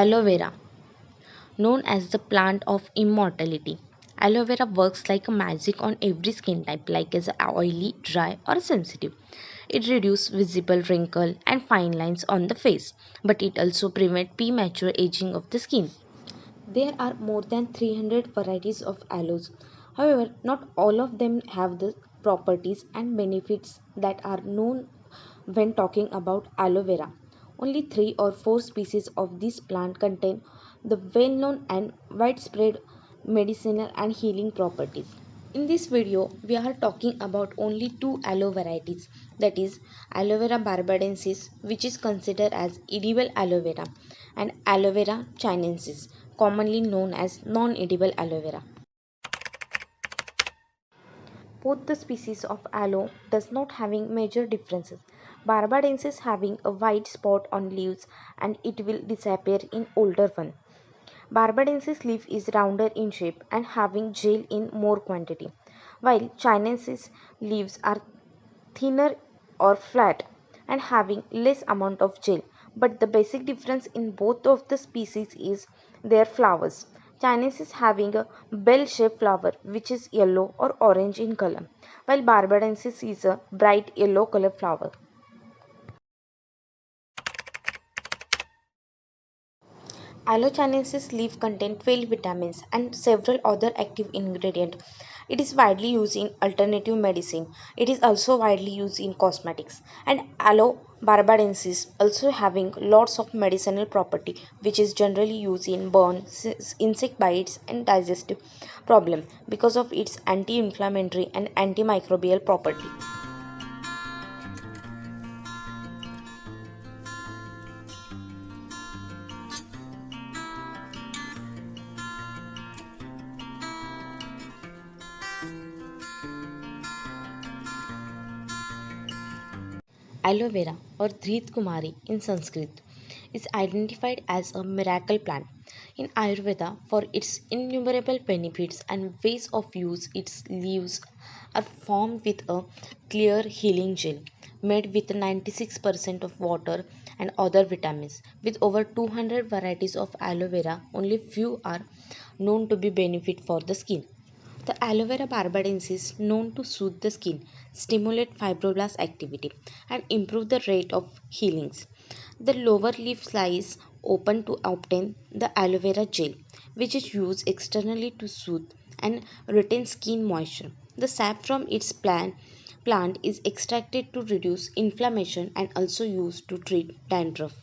Aloe vera, known as the plant of immortality. Aloe vera works like a magic on every skin type, like as oily, dry, or sensitive. It reduces visible wrinkle and fine lines on the face, but it also prevents premature aging of the skin. There are more than 300 varieties of aloes. However, not all of them have the properties and benefits that are known when talking about aloe vera. Only 3 or 4 species of this plant contain the well known and widespread medicinal and healing properties. In this video, we are talking about only two aloe varieties, that is Alovera barbadensis, which is considered as edible aloe vera, and Alovera chinensis, commonly known as non-edible aloe vera. Both the species of aloe does not having major differences. Barbadensis having a white spot on leaves and it will disappear in older one. Barbadensis leaf is rounder in shape and having gel in more quantity, while chinensis leaves are thinner or flat and having less amount of gel. But the basic difference in both of the species is their flowers. Chinensis having a bell-shaped flower which is yellow or orange in color, while Barbadensis is a bright yellow color flower. Allochinensis leaf contain 12 vitamins and several other active ingredients. It is widely used in alternative medicine. It is also widely used in cosmetics. And Aloe barbadensis also having lots of medicinal property which is generally used in burns, insect bites and digestive problem because of its anti-inflammatory and antimicrobial property. Aloe vera or Dhrit Kumari in Sanskrit is identified as a miracle plant in Ayurveda for its innumerable benefits and ways of use. Its leaves are formed with a clear healing gel made with 96% of water and other vitamins. With over 200 varieties of aloe vera, only few are known to be benefit for the skin. The Alovera barbadensis, known to soothe the skin, stimulate fibroblast activity, and improve the rate of healings. The lower leaf slice open to obtain the aloe vera gel, which is used externally to soothe and retain skin moisture. The sap from its plant is extracted to reduce inflammation and also used to treat dandruff.